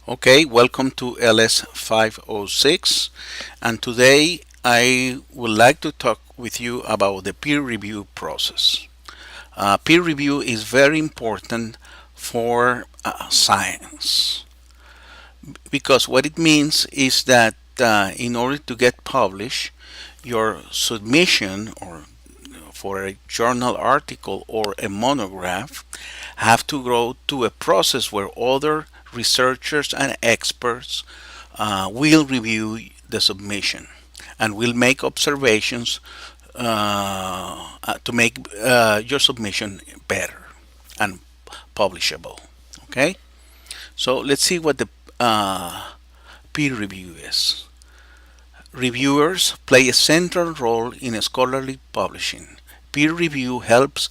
Okay, welcome to LS506, and today I would like to talk with you about the peer review process. Peer review is very important for science because what it means is that in order to get published, your submission or for a journal article or a monograph have to go to a process where other researchers and experts will review the submission and will make observations to make your submission better and publishable. Okay, so let's see what the peer review is. Reviewers play a central role in scholarly publishing. Peer review helps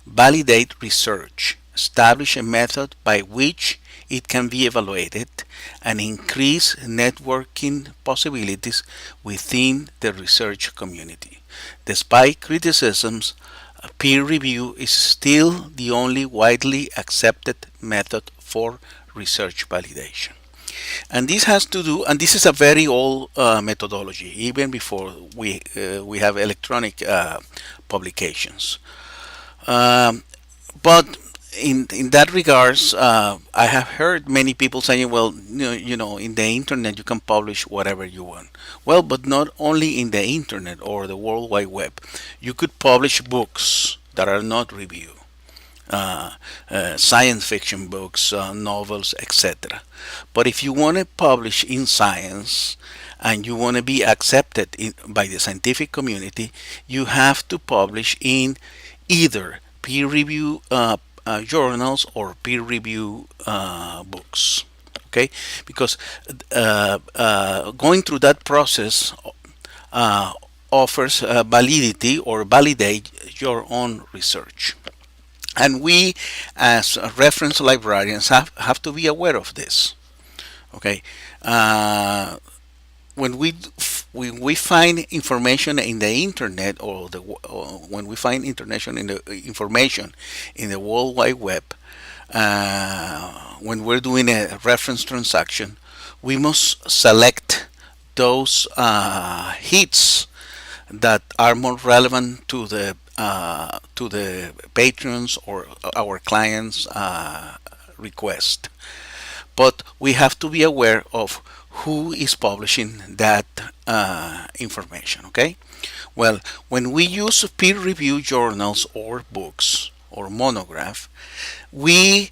validate research, establish a method by which it can be evaluated, and increase networking possibilities within the research community. Despite criticisms, peer review is still the only widely accepted method for research validation. And this has to do, and this is a very old methodology, even before we have electronic publications. Um, but in that regards, I have heard many people saying, well, in the internet you can publish whatever you want. Well, but not only in the internet or the World Wide Web, you could publish books that are not reviewed. Science fiction books, novels, etc. But if you want to publish in science and you want to be accepted by the scientific community, you have to publish in either peer review journals or peer review books. Okay, because going through that process offers validity or validate your own research. And we, as reference librarians, have to be aware of this. Okay, when we find information in the internet or when we find information in the World Wide Web, when we're doing a reference transaction, we must select those hits that are more relevant to the patrons or our clients' request. But we have to be aware of who is publishing that information. Okay. Well, when we use peer review journals or books or monograph, we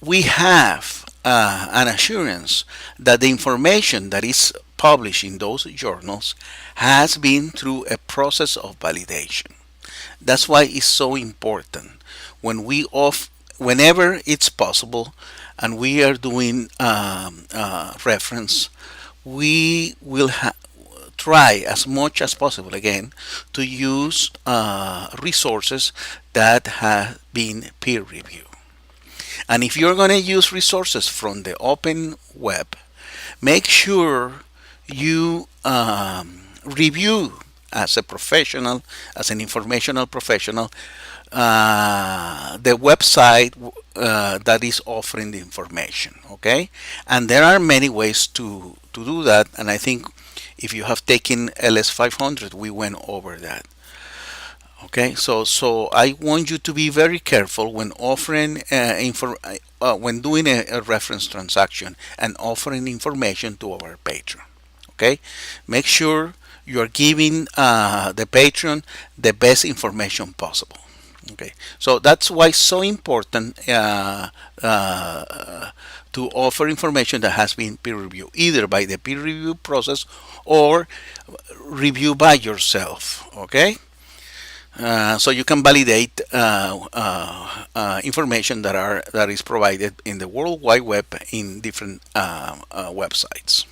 we have an assurance that the information that is published in those journals has been through a process of validation. That's why it's so important when whenever it's possible, and we are doing reference, we will try as much as possible again to use resources that have been peer reviewed. And if you're going to use resources from the open web, make sure you review as a professional, as an informational professional, the website that is offering the information. Okay, and there are many ways to do that. And I think if you have taken LS500, we went over that. Okay, so I want you to be very careful when offering when doing a reference transaction and offering information to our patron. Okay, make sure you are giving the patron the best information possible. Okay, so that's why it's so important to offer information that has been peer reviewed, either by the peer review process or review by yourself. Okay. So you can validate information that is provided in the World Wide Web in different websites.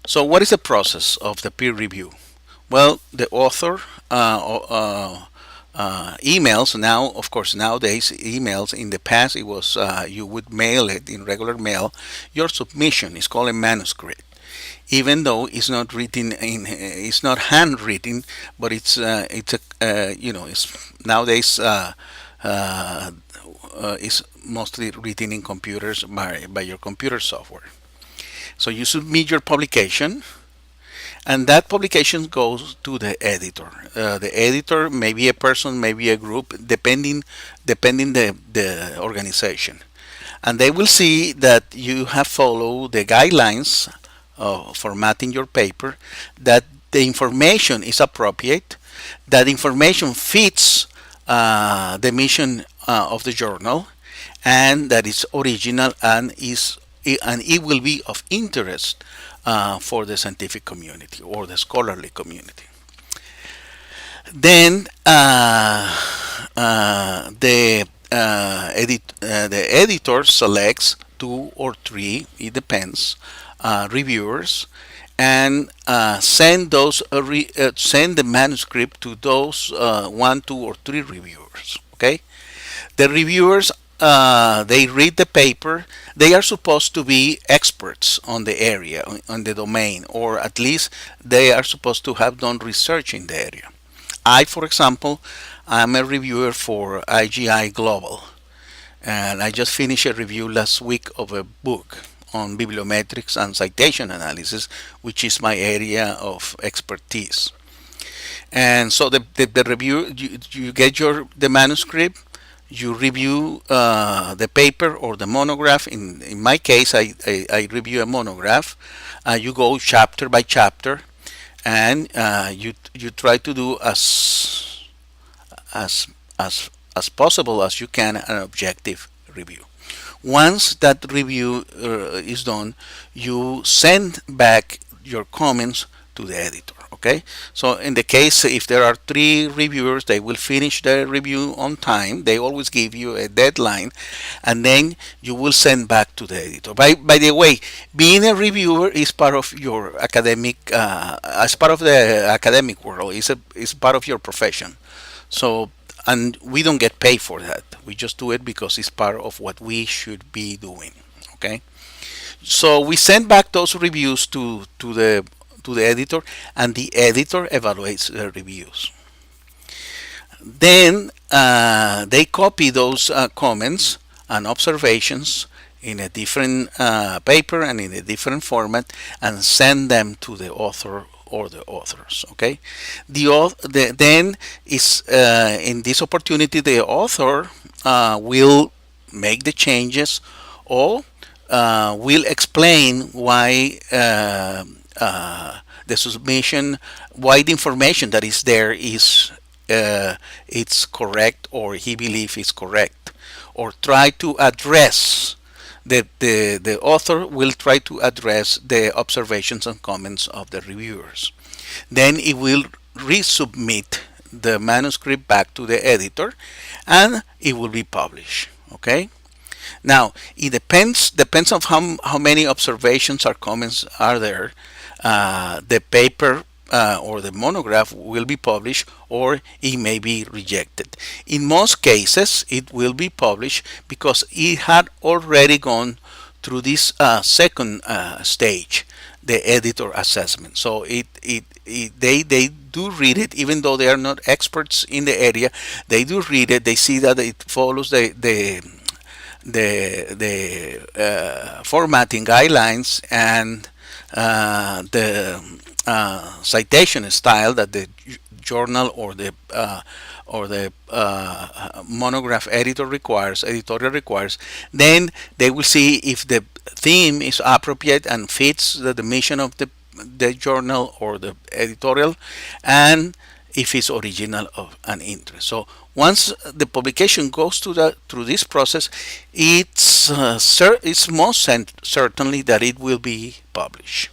So what is the process of the peer review? Well, the author emails now, of course, nowadays emails. In the past, it was you would mail it in regular mail. Your submission is called a manuscript, even though it's not written in, it's not handwritten, but it's a it's nowadays uh, is mostly written in computers by your computer software. So you submit your publication, and that publication goes to the editor. The editor may be a person, maybe a group, depending the organization, and they will see that you have followed the guidelines of formatting your paper, that the information is appropriate, that information fits the mission of the journal, and that it's original and it will be of interest for the scientific community or the scholarly community. Then the editor selects two or three, it depends, reviewers, and send the manuscript to those one, two, or three reviewers. Okay, the reviewers, they read the paper. They are supposed to be experts on the area, on the domain, or at least they are supposed to have done research in the area. I, for example, I'm a reviewer for IGI Global, and I just finished a review last week of a book on bibliometrics and citation analysis, which is my area of expertise. And so the review, you get the manuscript, you review the paper or the monograph. In my case, I review a monograph. You go chapter by chapter, and you try to do as as possible as you can an objective review. Once that review is done, you send back your comments to the editor. Okay, so in the case if there are three reviewers, they will finish their review on time. They always give you a deadline, and then you will send back to the editor. By the way, being a reviewer is part of your academic, as part of the academic world, is part of your profession. So, and we don't get paid for that. We just do it because it's part of what we should be doing. Okay, so we send back those reviews to the editor, and the editor evaluates the reviews. Then they copy those comments and observations in a different paper and in a different format, and send them to the author or the authors. Okay, then is in this opportunity the author will make the changes, or will explain why the submission, why the information that is there is it's correct, or he believes is correct, or try to address the author will try to address the observations and comments of the reviewers. Then it will resubmit the manuscript back to the editor, and it will be published. Okay. Now it depends on how many observations or comments are there. The paper or the monograph will be published, or it may be rejected. In most cases, it will be published because it had already gone through this second stage, the editor assessment. So they do read it, even though they are not experts in the area. They do read it. They see that it follows the formatting guidelines and the citation style that the journal or the monograph editorial requires. Then they will see if the theme is appropriate and fits the mission of the journal or the editorial, and if it's original of an interest. So once the publication goes through this process, it's most certainly that it will be published.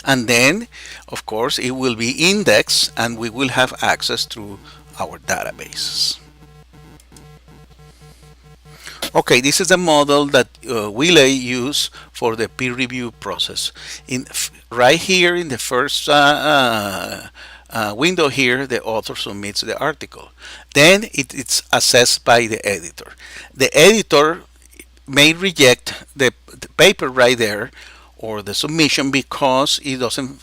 And then, of course, it will be indexed, and we will have access through our databases. Okay, this is the model that Wiley used for the peer review process. Right here in the first window here, the author submits the article. Then it's assessed by the editor. The editor may reject the paper right there, or the submission, because it doesn't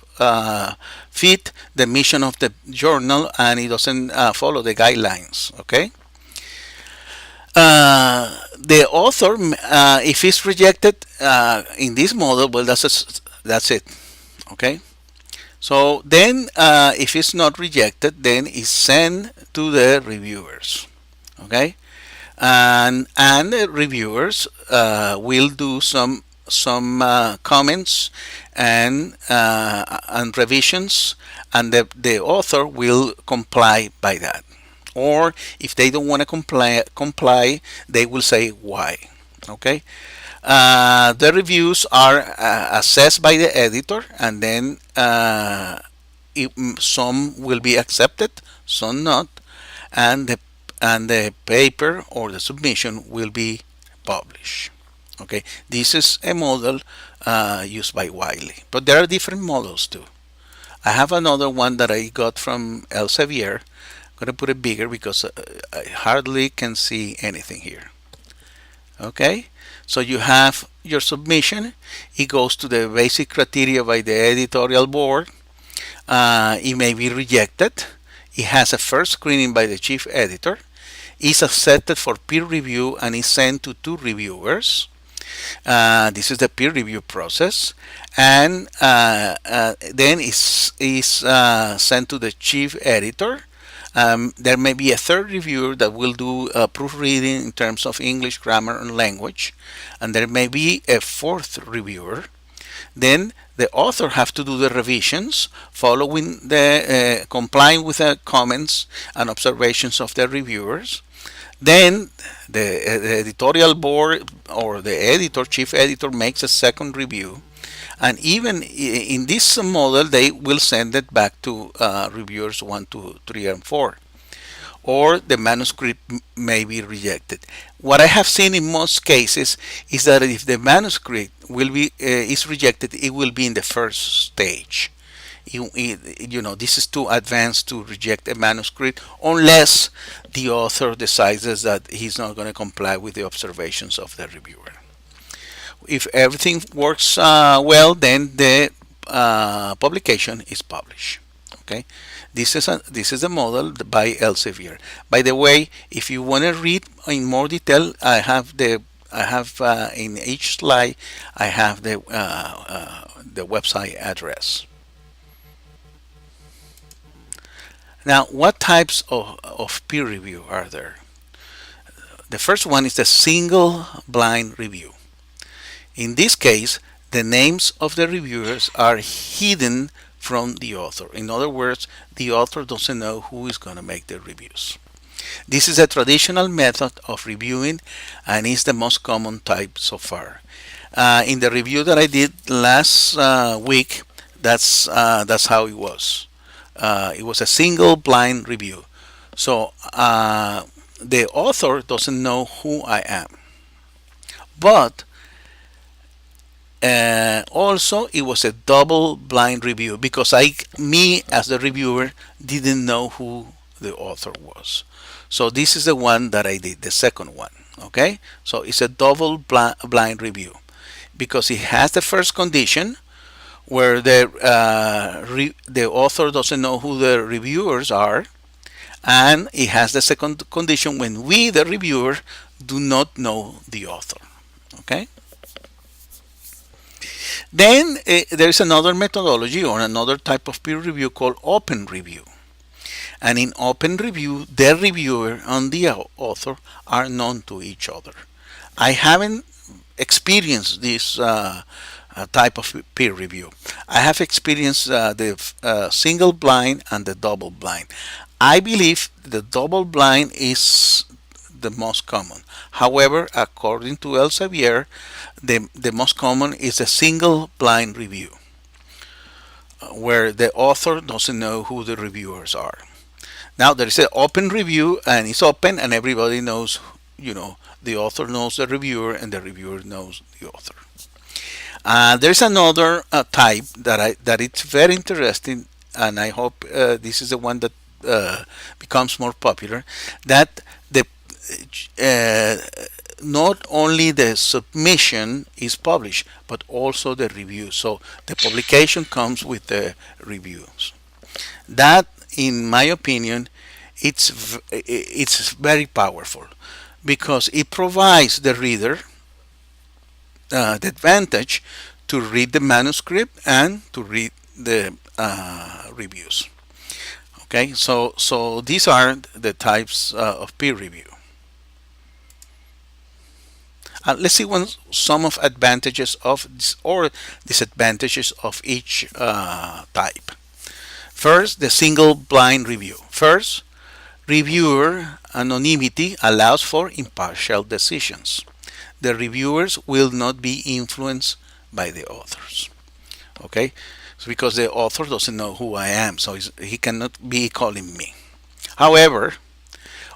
fit the mission of the journal, and it doesn't follow the guidelines. Okay, The author, if it's rejected in this model, well, that's it. Okay. So then, if it's not rejected, then it's sent to the reviewers. Okay, and the reviewers will do some comments and revisions, and the author will comply by that. Or if they don't want to comply, they will say why. Okay. The reviews are assessed by the editor, and then some will be accepted, some not, and the paper or the submission will be published. Okay, this is a model used by Wiley, but there are different models too. I have another one that I got from Elsevier. I'm going to put it bigger because I hardly can see anything here. Okay, so you have your submission. It goes to the basic criteria by the editorial board. It may be rejected. It has a first screening by the chief editor, is accepted for peer review, and is sent to two reviewers. This is the peer review process, and then is sent to the chief editor. There may be a third reviewer that will do proofreading in terms of English, grammar, and language, and there may be a fourth reviewer. Then the author have to do the revisions, following the complying with the comments and observations of the reviewers. Then the editorial board or the editor, chief editor, makes a second review, and even in this model, they will send it back to reviewers 1, 2, 3, and 4, or the manuscript may be rejected. What I have seen in most cases is that if the manuscript will be is rejected, it will be in the first stage. This is too advanced to reject a manuscript unless the author decides that he's not going to comply with the observations of the reviewer. If everything works well, then the publication is published. Okay, this is a model by Elsevier. By the way, if you want to read in more detail, I have in each slide I have the website address. Now, what types of peer review are there? The first one is the single blind review. In this case, the names of the reviewers are hidden from the author. In other words, the author doesn't know who is going to make the reviews. This is a traditional method of reviewing and is the most common type so far. In the review that I did last week, that's how it was. It was a single blind review. So the author doesn't know who I am. But also, it was a double blind review because me as the reviewer didn't know who the author was. So this is the one that I did, the second one. Okay, so it's a double blind review because it has the first condition where the author doesn't know who the reviewers are, and it has the second condition when we, the reviewer, do not know the author. Okay. Then there's another methodology or another type of peer review called open review. And in open review, the reviewer and the author are known to each other. I haven't experienced this type of peer review. I have experienced the single blind and the double blind. I believe the double blind is the most common. However, according to Elsevier, the most common is a single blind review, where the author doesn't know who the reviewers are. Now there is an open review, and it's open, and everybody knows. The author knows the reviewer, and the reviewer knows the author. There's another type that it's very interesting, and I hope this is the one that becomes more popular. That the not only the submission is published, but also the review. So the publication comes with the reviews. That, in my opinion, it's very powerful because it provides the reader the advantage to read the manuscript and to read the reviews. Okay, so these are the types of peer review. Let's see some of advantages of this or disadvantages of each type. First, the single blind review. First, reviewer anonymity allows for impartial decisions. The reviewers will not be influenced by the authors. Okay, so because the author doesn't know who I am, so he cannot be calling me. However,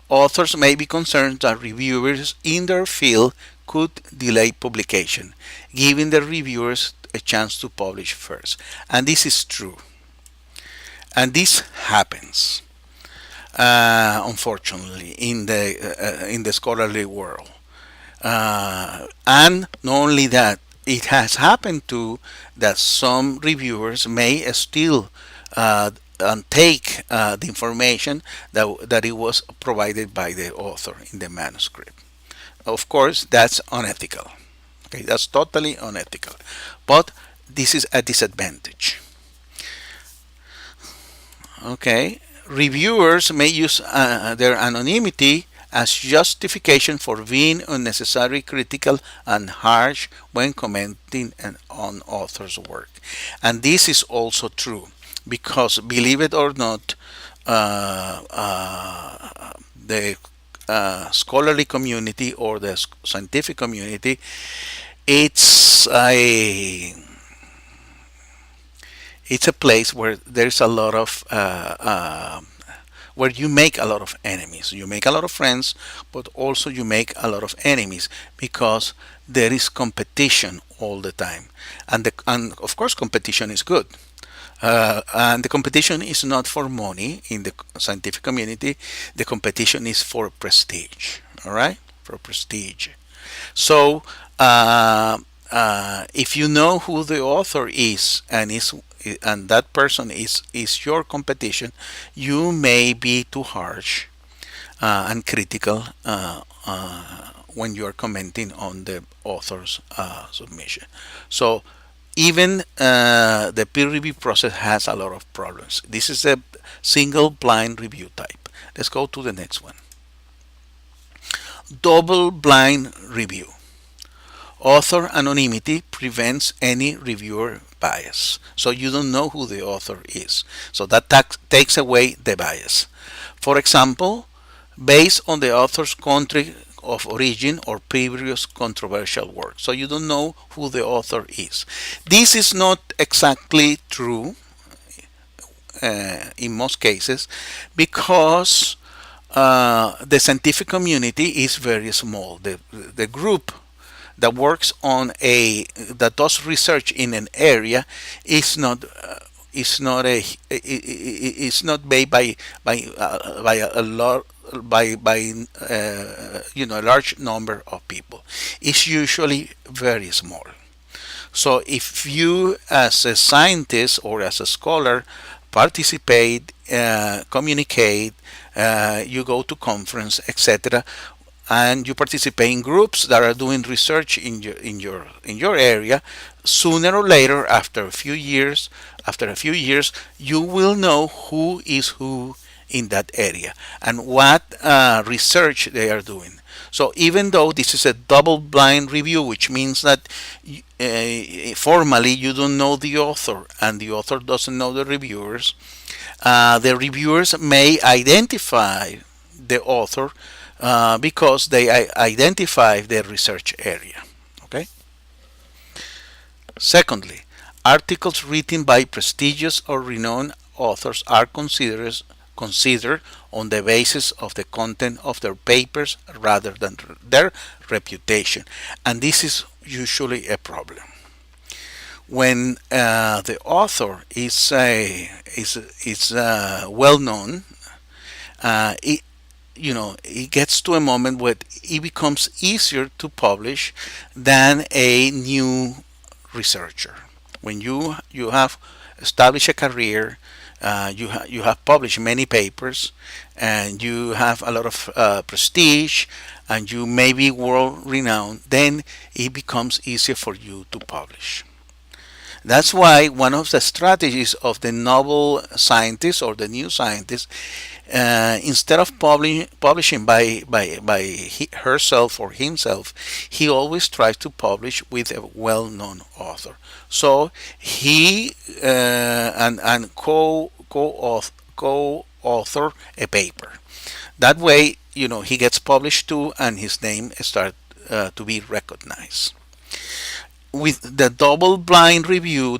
authors may be concerned that reviewers in their field could delay publication, giving the reviewers a chance to publish first. And this is true. And this happens, unfortunately, in the scholarly world. And not only that, it has happened too that some reviewers may still take the information that it was provided by the author in the manuscript. Of course, that's unethical. Okay, that's totally unethical. But this is a disadvantage. Okay, reviewers may use their anonymity as justification for being unnecessarily critical and harsh when commenting on authors' work. And this is also true because, believe it or not, the scholarly community or the scientific community, it's a it's a place where there's a lot of where you make a lot of enemies. You make a lot of friends, but also you make a lot of enemies because there is competition all the time, and of course competition is good. And the competition is not for money in the scientific community. The competition is for prestige. All right, for prestige. So if you know who the author is and that person is your competition, you may be too harsh and critical when you are commenting on the author's submission. So even the peer review process has a lot of problems. This is a single blind review type. Let's go to the next one. Double blind review. Author anonymity prevents any reviewer bias. So you don't know who the author is. So that takes away the bias. For example, based on the author's country of origin or previous controversial work. So you don't know who the author is. This is not exactly true in most cases because the scientific community is very small. The group that works on that does research in an area is not made by a lot by a large number of people. It's usually very small. So if you as a scientist or as a scholar participate, communicate, you go to conference, etc., and you participate in groups that are doing research in your area, sooner or later, after a few years, you will know who is who in that area and what research they are doing. So even though this is a double-blind review, which means that formally you don't know the author and the author doesn't know the reviewers may identify the author because they identify their research area. Okay. Secondly, articles written by prestigious or renowned authors are considered on the basis of the content of their papers rather than their reputation, and this is usually a problem. When the author is well known, it gets to a moment where it becomes easier to publish than a new researcher. When you have established a career, You have published many papers, and you have a lot of prestige, and you may be world renowned, then it becomes easier for you to publish. That's why one of the strategies of the novel scientist or the new scientist, instead of publishing by herself or himself, he always tries to publish with a well-known author. So he and co-author a paper. That way, he gets published too, and his name starts to be recognized. With the double blind review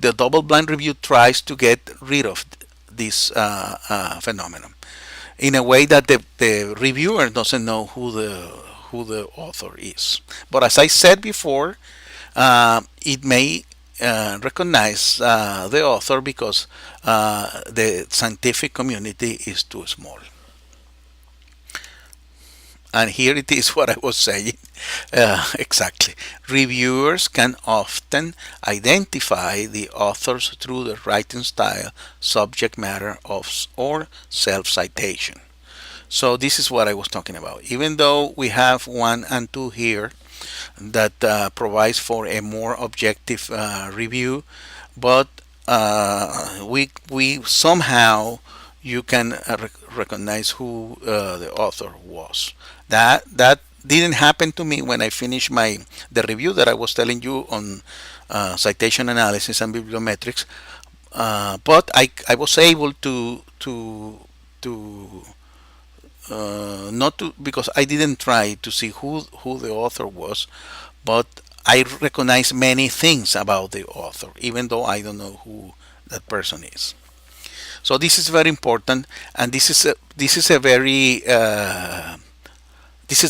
tries to get rid of this phenomenon in a way that the reviewer doesn't know who the author is. But as I said before, it may recognize the author because the scientific community is too small. And here it is what I was saying. Exactly. Reviewers can often identify the authors through the writing style, subject matter, or self citation. So, this is what I was talking about. Even though we have 1 and 2 here that provides for a more objective review, but we somehow you can recognize who the author was. That didn't happen to me when I finished the review that I was telling you on citation analysis and bibliometrics. But I was able to not to because I didn't try to see who the author was, but I recognize many things about the author, even though I don't know who that person is. So this is very important, and this is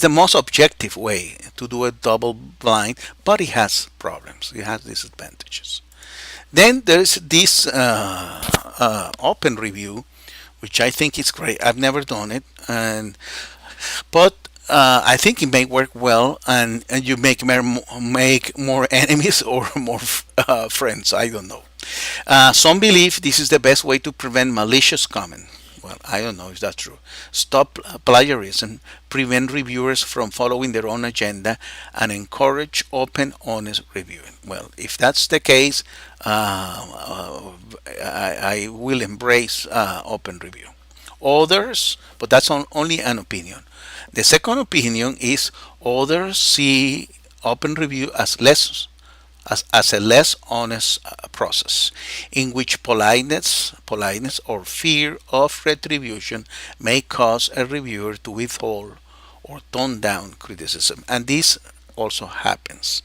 the most objective way to do a double blind, but it has problems. It has disadvantages. Then there's this open review, which I think is great. I've never done it, but I think it may work well, and you make more enemies or more friends. I don't know. Some believe this is the best way to prevent malicious comment. Well, I don't know if that's true. Stop plagiarism, prevent reviewers from following their own agenda, and encourage open, honest reviewing. Well, if that's the case, I will embrace open review. Others, but that's only an opinion. The second opinion is others see open review as a less honest process, in which politeness or fear of retribution may cause a reviewer to withhold or tone down criticism. And this also happens.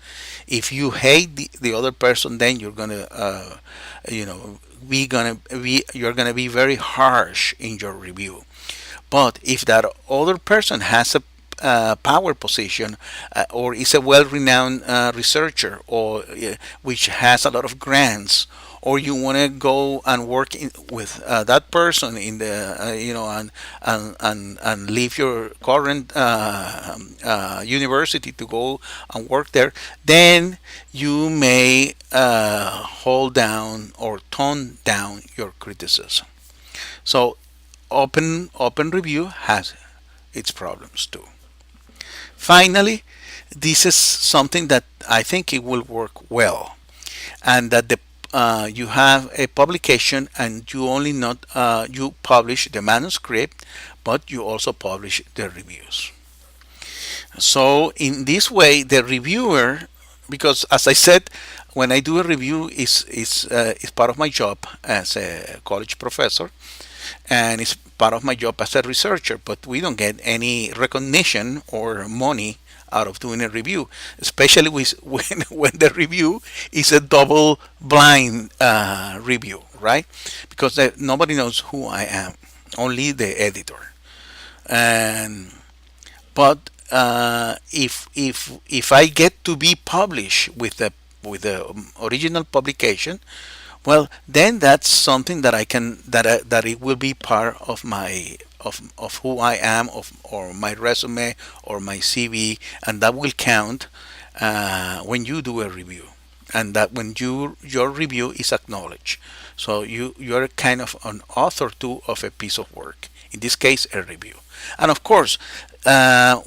If you hate the other person, then you're gonna, you're gonna be very harsh in your review. But if that other person has a power position, or is a well-renowned researcher, or which has a lot of grants, or you want to go and work with that person in the and leave your current university to go and work there, then you may hold down or tone down your criticism. So open review has its problems too. Finally, this is something that I think it will work well, and that you have a publication, and you only not you publish the manuscript, but you also publish the reviews. So in this way, the reviewer, because as I said, when I do a review, is part of my job as a college professor, and it's part of my job as a researcher, but we don't get any recognition or money out of doing a review, especially when the review is a double blind review, right? Because nobody knows who I am, only the editor. And but if I get to be published with the original publication, well, then that's something that I can that it will be part of my of who I am, or my resume or my CV, and that will count when you do a review. and that when your review is acknowledged. So you're kind of an author too of a piece of work. In this case, a review. And of course, uh,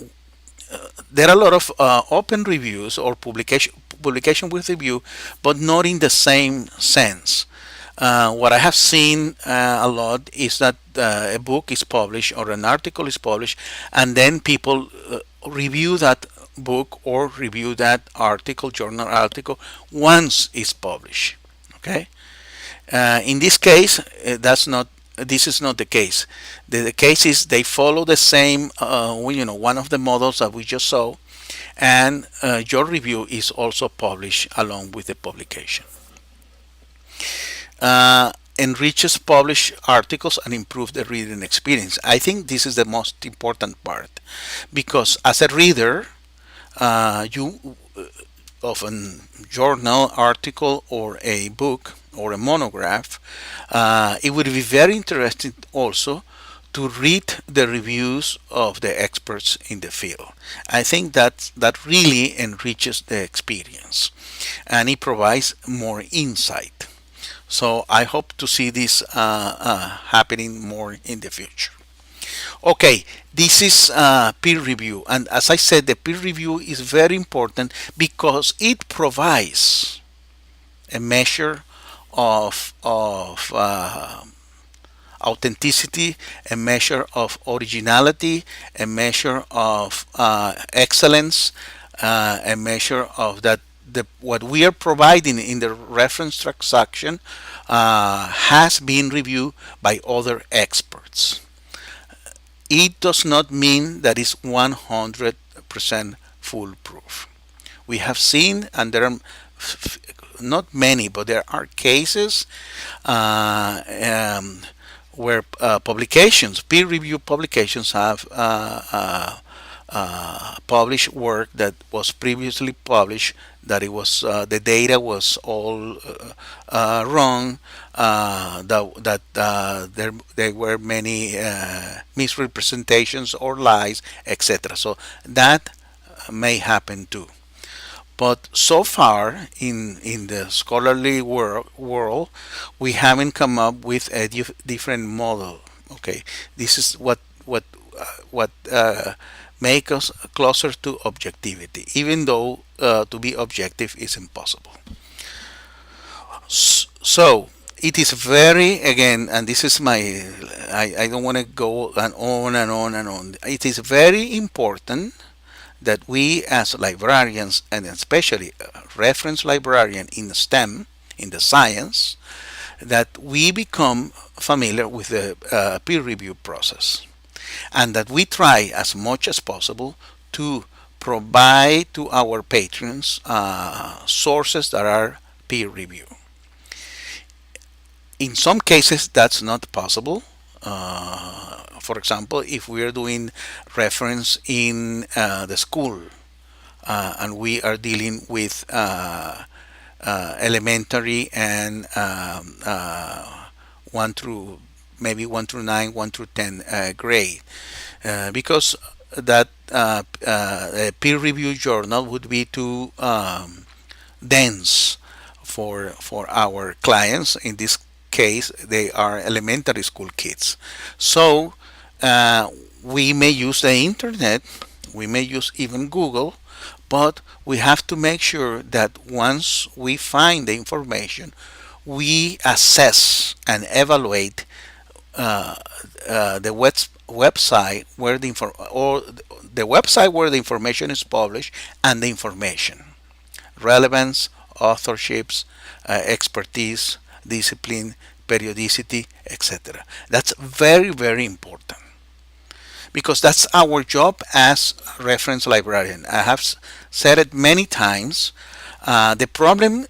there are a lot of open reviews or publication with review, but not in the same sense. What I have seen a lot is that a book is published or an article is published, and then people review that book or review that article, journal article, once it's published. Okay. In this case, that's not. This is not the case. The case is they follow the same, one of the models that we just saw, and your review is also published along with the publication. Enriches published articles and improve the reading experience. I think this is the most important part because as a reader, you of a journal article or a book or a monograph, it would be very interesting also to read the reviews of the experts in the field. I think that really enriches the experience and it provides more insight. So I hope to see this happening more in the future. Okay, this is peer review, and as I said, the peer review is very important because it provides a measure of authenticity, a measure of originality, a measure of excellence, a measure of that what we are providing in the reference transaction has been reviewed by other experts. It does not mean that it's 100% foolproof. We have seen, and there are not many, but there are cases where publications, peer-reviewed publications, have published work that was previously published, that it was the data was all wrong, there were many misrepresentations or lies, etc. So that may happen too. But so far in the scholarly world, we haven't come up with a different model. Okay, this is what make us closer to objectivity, even though to be objective is impossible. So it is very, again, and this is I don't want to go on and on and on. It is very important that we as librarians, and especially reference librarian in STEM, in the science, that we become familiar with the peer review process, and that we try as much as possible to provide to our patrons sources that are peer review. In some cases, that's not possible. For example, if we are doing reference in the school and we are dealing with elementary and 1 through maybe 1 through 9, 1 through 10 grade, because that a peer review journal would be too dense for our clients. In this case, they are elementary school kids. So we may use the internet, we may use even Google, but we have to make sure that once we find the information, we assess and evaluate the website where the website where the information is published, and the information, relevance, authorships, expertise, discipline, periodicity, etc. That's very, very important because that's our job as reference librarian. I have said it many times. The problem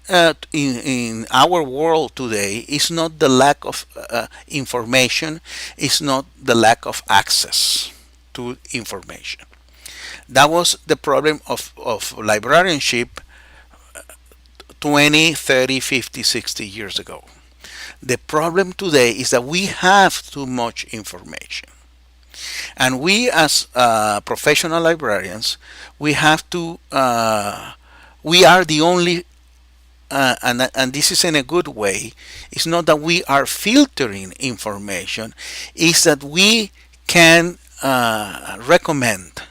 in our world today is not the lack of information, it's not the lack of access to information. That was the problem of librarianship 20, 30, 50, 60 years ago. The problem today is that we have too much information. And we as professional librarians, we have to, we are the only and this is in a good way, it's not that we are filtering information, it's that we can recommend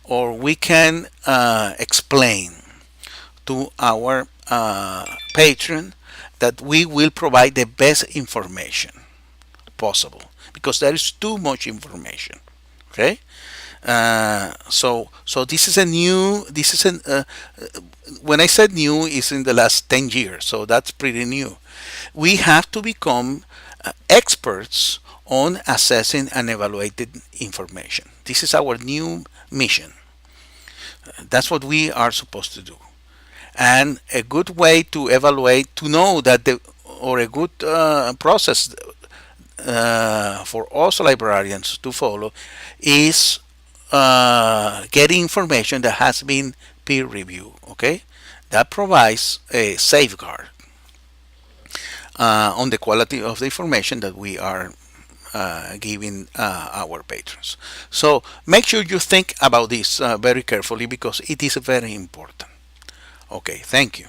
or we can explain to our patron that we will provide the best information possible because there is too much information. Okay, so this is a new. This is an when I said new, is in the last 10 years. So that's pretty new. We have to become experts on assessing and evaluating information. This is our new mission. That's what we are supposed to do. And a good way to evaluate, to know that or a good process for also librarians to follow is getting information that has been peer reviewed. Okay, that provides a safeguard on the quality of the information that we are giving our patrons. So make sure you think about this very carefully because it is very important. Okay, thank you.